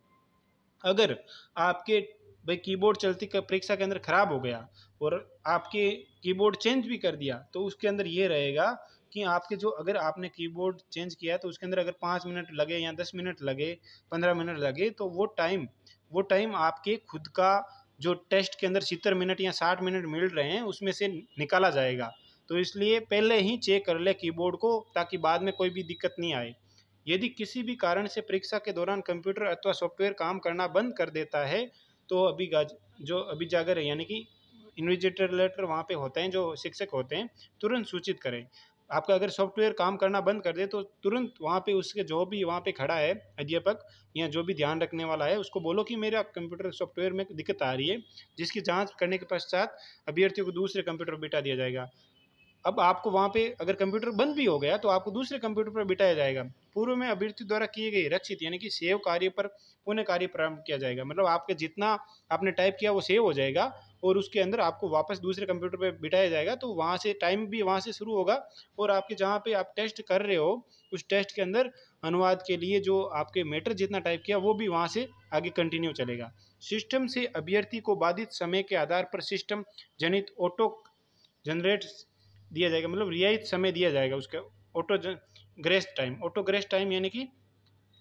अगर आपके भाई कीबोर्ड चलती का परीक्षा के अंदर खराब हो गया और आपके कीबोर्ड चेंज भी कर दिया, तो उसके अंदर ये रहेगा कि आपके जो, अगर आपने कीबोर्ड चेंज किया तो उसके अंदर अगर 5 मिनट लगे या 10 मिनट लगे, 15 मिनट लगे, तो वो टाइम आपके खुद का जो टेस्ट के अंदर 70 मिनट या 60 मिनट मिल रहे हैं उसमें से निकाला जाएगा। तो इसलिए पहले ही चेक कर ले कीबोर्ड को, ताकि बाद में कोई भी दिक्कत नहीं आए। यदि किसी भी कारण से परीक्षा के दौरान कंप्यूटर अथवा सॉफ्टवेयर काम करना बंद कर देता है तो जो अभिजागर है, यानी कि इन्विजिलेटर वहाँ पे होते हैं, जो शिक्षक होते हैं, तुरंत सूचित करें। आपका अगर सॉफ्टवेयर काम करना बंद कर दे तो तुरंत वहाँ पे उसके जो भी वहाँ पे खड़ा है अध्यापक या जो भी ध्यान रखने वाला है उसको बोलो कि मेरा कंप्यूटर सॉफ्टवेयर में दिक्कत आ रही है, जिसकी जांच करने के पश्चात अभ्यर्थियों को दूसरे कंप्यूटर पर बिठा दिया जाएगा। अब आपको वहाँ पे अगर कंप्यूटर बंद भी हो गया तो आपको दूसरे कंप्यूटर पर बिठाया जाएगा। पूर्व में अभ्यर्थी द्वारा किए गए रक्षित यानी कि सेव कार्य पर पुनः कार्य प्रारंभ किया जाएगा। मतलब आपके जितना आपने टाइप किया वो सेव हो जाएगा और उसके अंदर आपको वापस दूसरे कंप्यूटर पर बिठाया जाएगा, तो वहाँ से टाइम भी वहाँ से शुरू होगा और आपके जहाँ पे आप टेस्ट कर रहे हो उस टेस्ट के अंदर अनुवाद के लिए जो आपके मैटर जितना टाइप किया वो भी वहाँ से आगे कंटिन्यू चलेगा। सिस्टम से अभ्यर्थी को बाधित समय के आधार पर सिस्टम जनित ऑटो जनरेट दिया जाएगा, मतलब रियायत समय दिया जाएगा उसका। ऑटो ग्रेस टाइम यानी कि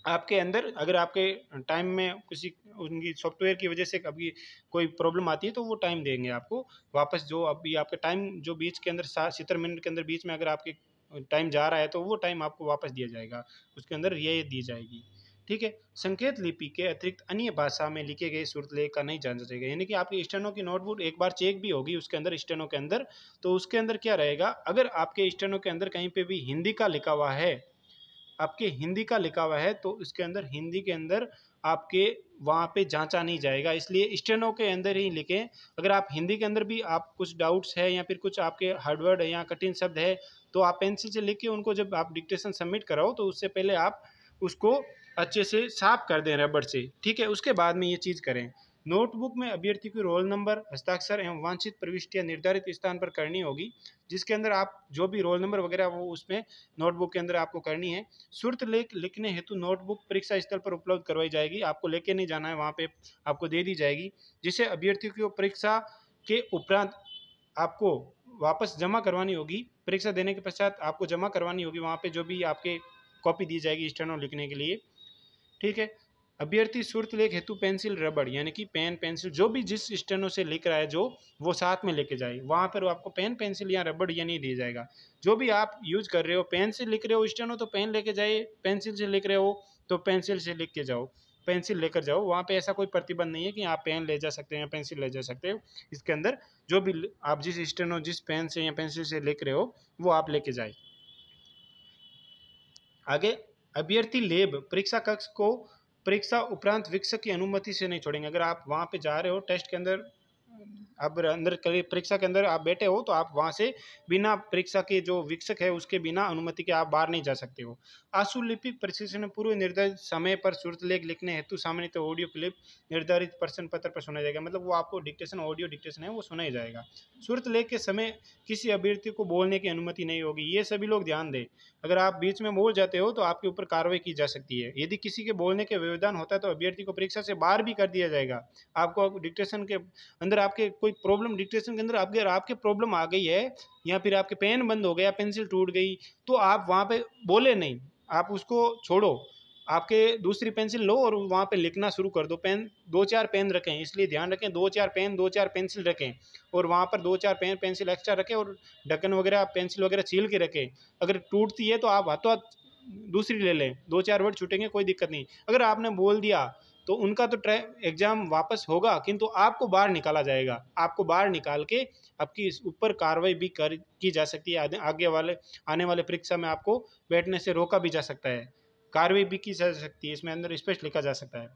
आपके अंदर अगर आपके टाइम में किसी उनकी सॉफ्टवेयर की वजह से कभी कोई प्रॉब्लम आती है तो वो टाइम देंगे आपको वापस। जो अभी आपके टाइम जो बीच के अंदर 70 मिनट के अंदर बीच में अगर आपके टाइम जा रहा है तो वो टाइम आपको वापस दिया जाएगा, उसके अंदर रियायत दी जाएगी। ठीक है। संकेत लिपि के अतिरिक्त अन्य भाषा में लिखे गए श्रुतलेख का नहीं जांचा जाएगा, यानी कि आपकी स्टेनो की नोटबुक एक बार चेक भी होगी उसके अंदर स्टेनो के अंदर, तो उसके अंदर क्या रहेगा, अगर आपके स्टेनो के अंदर कहीं पे भी हिंदी का लिखा हुआ है, आपके हिंदी का लिखा हुआ है तो इसके अंदर हिंदी के अंदर आपके वहाँ पे जांचा नहीं जाएगा, इसलिए स्टेनो के अंदर ही लिखें। अगर आप हिंदी के अंदर भी आप कुछ डाउट्स है या फिर कुछ आपके हार्डवर्ड है या कठिन शब्द है तो आप पेंसिल से लिख के उनको जब आप डिक्टेशन सबमिट कराओ तो उससे पहले आप उसको अच्छे से साफ कर दें रबड़ से। ठीक है। उसके बाद में ये चीज़ करें। नोटबुक में अभ्यर्थी को रोल नंबर, हस्ताक्षर एवं वांछित प्रविष्टियां निर्धारित स्थान पर करनी होगी, जिसके अंदर आप जो भी रोल नंबर वगैरह वो उसमें नोटबुक के अंदर आपको करनी है। श्रुतलेख लिखने हेतु नोटबुक परीक्षा स्थल पर उपलब्ध करवाई जाएगी, आपको लेके नहीं जाना है, वहाँ पे आपको दे दी जाएगी, जिसे अभ्यर्थी को परीक्षा के उपरांत आपको वापस जमा करवानी होगी। परीक्षा देने के पश्चात आपको जमा करवानी होगी वहाँ पे जो भी आपके कॉपी दी जाएगी स्टेनो लिखने के लिए। ठीक है। अभ्यर्थी शुल्क लेख हेतु पेंसिल रबड़ यानी कि पेन पेंसिल जो भी जिस स्टेनो से लिख रहा है जो वो साथ में लेके जाए। वहाँ पर आपको पेन पेंसिल या रबड़ या नहीं दिया जाएगा। जो भी आप यूज कर रहे हो, पेन से लिख रहे हो स्टेनो तो पेन लेके जाइए, पेंसिल से लिख रहे हो तो पेंसिल से लिख के जाओ, पेंसिल लेकर जाओ। वहाँ पे ऐसा कोई प्रतिबंध नहीं है कि आप पेन ले जा सकते हैं या पेंसिल ले जा सकते हो। इसके अंदर जो भी आप जिस स्टेनो जिस पेन से या पेंसिल से लिख रहे हो वो आप लेके जाए। आगे, अभ्यर्थी लेब परीक्षा कक्ष को परीक्षा उपरांत शिक्षक की अनुमति से नहीं छोड़ेंगे। अगर आप वहाँ पे जा रहे हो टेस्ट के अंदर, अब अंदर परीक्षा के अंदर आप बैठे हो तो आप वहाँ से बिना परीक्षा के जो शिक्षक है उसके बिना अनुमति के आप बाहर नहीं जा सकते हो। आशुलिपिक प्रशिक्षण पूर्व निर्धारित समय पर श्रुतलेख लिखने हेतु सामान्यतः ऑडियो क्लिप निर्धारित प्रश्न पत्र पर सुना जाएगा। मतलब वो आपको डिक्टेशन, ऑडियो डिक्टेशन है वो सुनाया जाएगा। श्रुतलेख के समय किसी अभ्यर्थी को बोलने की अनुमति नहीं होगी। ये सभी लोग ध्यान दें। अगर आप बीच में बोल जाते हो तो आपके ऊपर कार्रवाई की जा सकती है। यदि किसी के बोलने के व्यवधान होता है तो अभ्यर्थी को परीक्षा से बाहर भी कर दिया जाएगा। आपको डिक्टेशन के अंदर आपके कोई प्रॉब्लम, डिक्टेशन के अंदर आपके प्रॉब्लम आ गई है या फिर आपके पेन बंद हो गया, पेंसिल टूट गई, तो आप वहाँ पे बोले नहीं, आप उसको छोड़ो, आपके दूसरी पेंसिल लो और वहाँ पे लिखना शुरू कर दो। पेन 2-4 पेन रखें, इसलिए ध्यान रखें 2-4 पेन 2-4 पेंसिल रखें और वहाँ पर 2-4 पेन पेंसिल एक्स्ट्रा रखें और ढक्कन वगैरह पेंसिल वगैरह छील के रखें। अगर टूटती है तो आप हाथों हाथ दूसरी ले लें, 2-4 वर्ड छूटेंगे कोई दिक्कत नहीं। अगर आपने बोल दिया तो उनका तो एग्जाम वापस होगा किंतु आपको बाहर निकाला जाएगा। आपको बाहर निकाल के आपकी इस ऊपर कार्रवाई भी की जा सकती है। आगे वाले आने वाले परीक्षा में आपको बैठने से रोका भी जा सकता है, कार्रवाई भी की जा सकती है, इसमें अंदर स्पष्ट लिखा जा सकता है।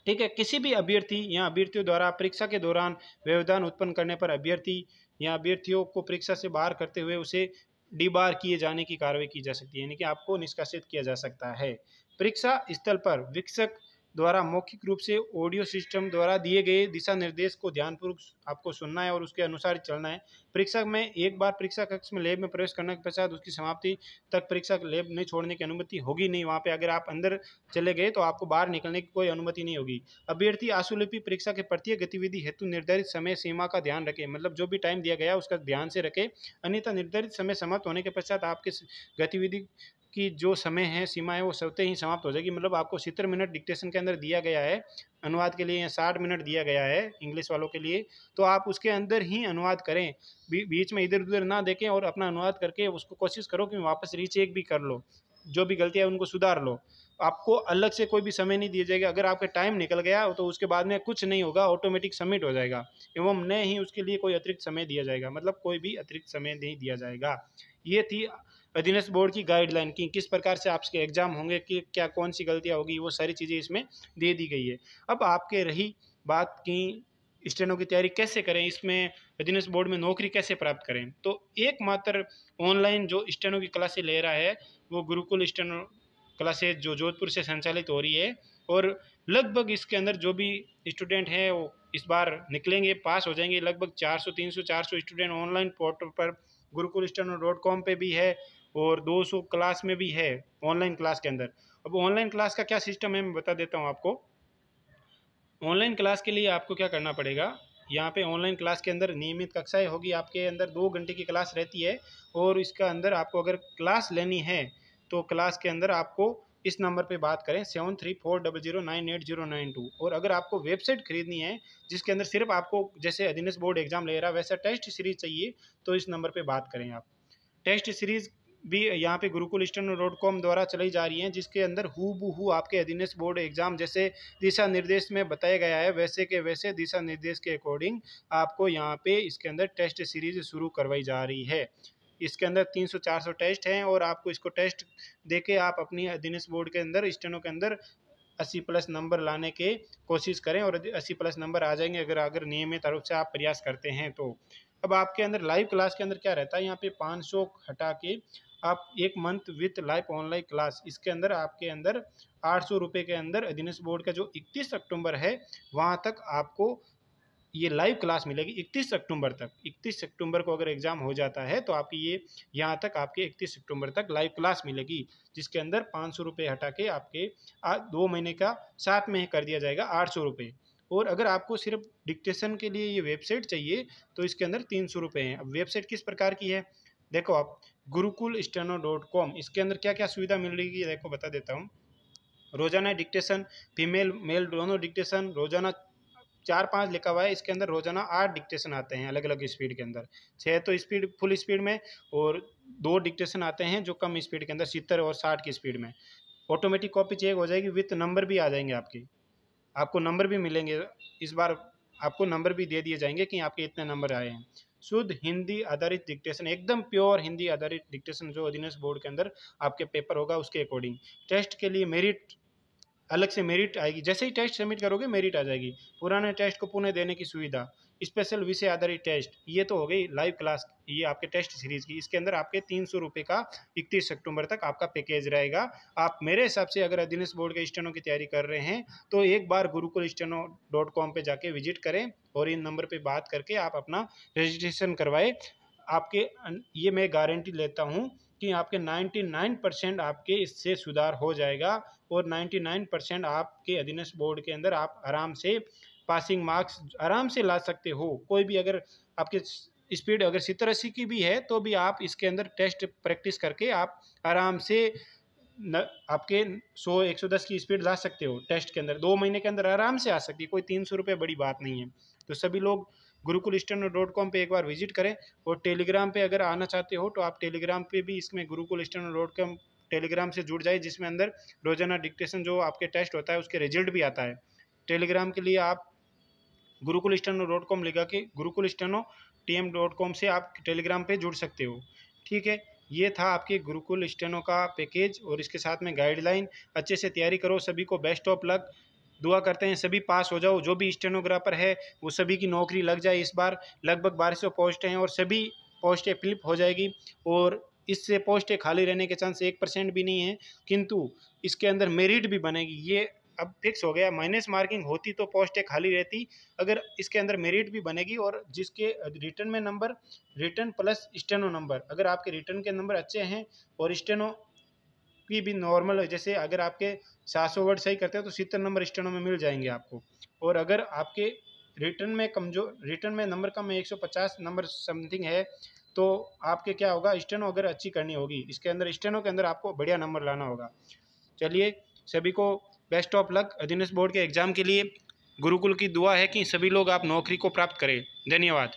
ठीक है, किसी भी अभ्यर्थी या अभ्यर्थियों द्वारा परीक्षा के दौरान व्यवधान उत्पन्न करने पर अभ्यर्थी या अभ्यर्थियों को परीक्षा से बाहर करते हुए उसे डीबार किए जाने की कार्रवाई की जा सकती है, यानी कि आपको निष्कासित किया जा सकता है। परीक्षा स्थल पर शिक्षक द्वारा मौखिक रूप से ऑडियो सिस्टम द्वारा दिए गए दिशा निर्देश को ध्यानपूर्वक आपको सुनना है और उसके अनुसार चलना है। परीक्षा में एक बार परीक्षा कक्ष में लैब में प्रवेश करने के पश्चात उसकी समाप्ति तक परीक्षा लैब नहीं छोड़ने की अनुमति होगी नहीं। वहाँ पे अगर आप अंदर चले गए तो आपको बाहर निकलने की कोई अनुमति नहीं होगी। अभ्यर्थी आशुलिपि परीक्षा के प्रत्येक गतिविधि हेतु निर्धारित समय सीमा का ध्यान रखें, मतलब जो भी टाइम दिया गया उसका ध्यान से रखें, अन्यथा निर्धारित समय समाप्त होने के पश्चात आपके गतिविधि की जो समय है, सीमा है, वो स्वतः ही समाप्त हो जाएगी। मतलब आपको 70 मिनट डिक्टेशन के अंदर दिया गया है अनुवाद के लिए, या 60 मिनट दिया गया है इंग्लिश वालों के लिए, तो आप उसके अंदर ही अनुवाद करें, बीच में इधर उधर ना देखें और अपना अनुवाद करके उसको कोशिश करो कि वापस रीचेक भी कर लो, जो भी गलतियाँ उनको सुधार लो। आपको अलग से कोई भी समय नहीं दिया जाएगा। अगर आपका टाइम निकल गया तो उसके बाद में कुछ नहीं होगा, ऑटोमेटिक सबमिट हो जाएगा एवं न ही उसके लिए कोई अतिरिक्त समय दिया जाएगा, मतलब कोई भी अतिरिक्त समय नहीं दिया जाएगा। ये थी अधीनस्थ बोर्ड की गाइडलाइन की किस प्रकार से आपके एग्जाम होंगे, कि क्या कौन सी गलतियाँ होगी, वो सारी चीज़ें इसमें दे दी गई है। अब आपके रही बात की स्टेनो की तैयारी कैसे करें, इसमें अधीनस्थ बोर्ड में नौकरी कैसे प्राप्त करें, तो एकमात्र ऑनलाइन जो स्टेनो की क्लासेस ले रहा है वो गुरुकुल स्टेनो क्लासेज जो जोधपुर से संचालित हो रही है, और लगभग इसके अंदर जो भी स्टूडेंट हैं वो इस बार निकलेंगे, पास हो जाएंगे। लगभग 400 स्टूडेंट ऑनलाइन पोर्टल पर gurukulsteno.com पे भी है और 200 क्लास में भी है ऑनलाइन क्लास के अंदर। अब ऑनलाइन क्लास का क्या सिस्टम है मैं बता देता हूँ आपको। ऑनलाइन क्लास के लिए आपको क्या करना पड़ेगा, यहाँ पे ऑनलाइन क्लास के अंदर नियमित कक्षाएं होगी, आपके अंदर 2 घंटे की क्लास रहती है, और इसका अंदर आपको अगर क्लास लेनी है तो क्लास के अंदर आपको इस नंबर पे बात करें 7340098092। और अगर आपको वेबसाइट खरीदनी है जिसके अंदर सिर्फ आपको जैसे अधीनस्थ बोर्ड एग्जाम ले रहा है वैसा टेस्ट सीरीज चाहिए तो इस नंबर पे बात करें आप। टेस्ट सीरीज भी यहाँ पे gurukulsteno.com द्वारा चलाई जा रही हैं, जिसके अंदर हूबहू आपके अधीनस्थ बोर्ड एग्जाम जैसे दिशा निर्देश में बताया गया है वैसे के वैसे दिशा निर्देश के अकॉर्डिंग आपको यहाँ पे इसके अंदर टेस्ट सीरीज शुरू करवाई जा रही है। इसके अंदर 300-400 टेस्ट हैं और आपको इसको टेस्ट देके आप अपनी अधीनस्थ बोर्ड के अंदर स्टेनो के अंदर 80+ नंबर लाने के कोशिश करें, और 80+ नंबर आ जाएंगे अगर नियमित रूप से आप प्रयास करते हैं तो। अब आपके अंदर लाइव क्लास के अंदर क्या रहता है, यहाँ पे 500 हटा के आप 1 month with live online class, इसके अंदर आपके अंदर 800 रुपये के अंदर अधीनस्थ बोर्ड का जो 31 अक्टूबर है वहाँ तक आपको ये लाइव क्लास मिलेगी। 31 अक्टूबर तक, 31 अक्टूबर को अगर एग्ज़ाम हो जाता है तो आपकी ये यहाँ तक आपके 31 अक्टूबर तक लाइव क्लास मिलेगी, जिसके अंदर 500 रुपये हटा के आपके 2 महीने का साथ में ही कर दिया जाएगा 800 रुपये। और अगर आपको सिर्फ डिक्टेशन के लिए ये वेबसाइट चाहिए तो इसके अंदर 300 रुपये हैं। अब वेबसाइट किस प्रकार की है देखो आप, gurukulsteno.com, इसके अंदर क्या क्या सुविधा मिल रही है देखो बता देता हूँ। रोजाना डिक्टेशन, फीमेल मेल दोनों डिक्टेशन रोजाना 4-5 लिखा हुआ है, इसके अंदर रोजाना 8 डिक्टेशन आते हैं अलग अलग स्पीड के अंदर। 6 तो स्पीड फुल स्पीड में, और 2 डिक्टेशन आते हैं जो कम स्पीड के अंदर 70 और 60 की स्पीड में। ऑटोमेटिक कॉपी चेक हो जाएगी, विथ नंबर भी आ जाएंगे आपके, आपको नंबर भी मिलेंगे। इस बार आपको नंबर भी दे दिए जाएंगे कि आपके इतने नंबर आए हैं। शुद्ध हिंदी आधारित डिक्टेशन, एकदम प्योर हिंदी आधारित डिक्टेशन जो अधीनस्थ बोर्ड के अंदर आपके पेपर होगा उसके अकॉर्डिंग। टेस्ट के लिए मेरिट अलग से मेरिट आएगी, जैसे ही टेस्ट सबमिट करोगे मेरिट आ जाएगी। पुराने टेस्ट को पुनः देने की सुविधा, स्पेशल विषय आधारित टेस्ट, ये तो हो गई लाइव क्लास, ये आपके टेस्ट सीरीज की। इसके अंदर आपके 300 रुपये का 31 अक्टूबर तक आपका पैकेज रहेगा। आप मेरे हिसाब से अगर अधीनस्थ बोर्ड के स्टेनो की तैयारी कर रहे हैं तो एक बार gurukulsteno.com पे जाके विजिट करें और इन नंबर पे बात करके आप अपना रजिस्ट्रेशन करवाएं। आपके ये मैं गारंटी लेता हूँ कि आपके 99% आपके इससे सुधार हो जाएगा, और 99% आपके अधीनस्थ बोर्ड के अंदर आप आराम से पासिंग मार्क्स आराम से ला सकते हो। कोई भी अगर आपके स्पीड अगर 70-80 की भी है तो भी आप इसके अंदर टेस्ट प्रैक्टिस करके आप आराम से आपके 100-110 की स्पीड ला सकते हो। टेस्ट के अंदर 2 महीने के अंदर आराम से आ सकती है, कोई 300 रुपये बड़ी बात नहीं है। तो सभी लोग gurukulsteno.com पे एक बार विजिट करें, और टेलीग्राम पे अगर आना चाहते हो तो आप टेलीग्राम पे भी इसमें gurukulsteno.com टेलीग्राम से जुड़ जाए, जिसमें अंदर रोजाना डिक्टेशन जो आपके टेस्ट होता है उसके रिजल्ट भी आता है। टेलीग्राम के लिए आप gurukulsteno.com लिखा के gurukulsteno.com से आप टेलीग्राम पे जुड़ सकते हो। ठीक है, ये था आपके गुरुकुल स्टेनो का पैकेज और इसके साथ में गाइडलाइन। अच्छे से तैयारी करो, सभी को बेस्ट ऑफ लक। दुआ करते हैं सभी पास हो जाओ, जो भी स्टेनोग्राफर है वो सभी की नौकरी लग जाए। इस बार लगभग 1200 पोस्ट हैं और सभी पोस्टें फिलिप हो जाएगी, और इससे पोस्टें खाली रहने के चांस 1% भी नहीं है, किंतु इसके अंदर मेरिट भी बनेगी। ये अब फिक्स हो गया, माइनस मार्किंग होती तो पोस्टें खाली रहती, अगर इसके अंदर मेरिट भी बनेगी। और जिसके रिटर्न में number, return plus steno number, अगर आपके रिटर्न के नंबर अच्छे हैं और स्टेनो की भी नॉर्मल, जैसे अगर आपके 700 वर्ड सही करते हैं तो 70 नंबर स्टेनो में मिल जाएंगे आपको। और अगर आपके रिटर्न में कमजोर, रिटर्न में नंबर कम है, 150 नंबर समथिंग है, तो आपके क्या होगा, स्टेनो अगर अच्छी करनी होगी, इसके अंदर स्टेनो के अंदर आपको बढ़िया नंबर लाना होगा। चलिए, सभी को बेस्ट ऑफ लक अधीनस्थ बोर्ड के एग्ज़ाम के लिए। गुरुकुल की दुआ है कि सभी लोग आप नौकरी को प्राप्त करें। धन्यवाद।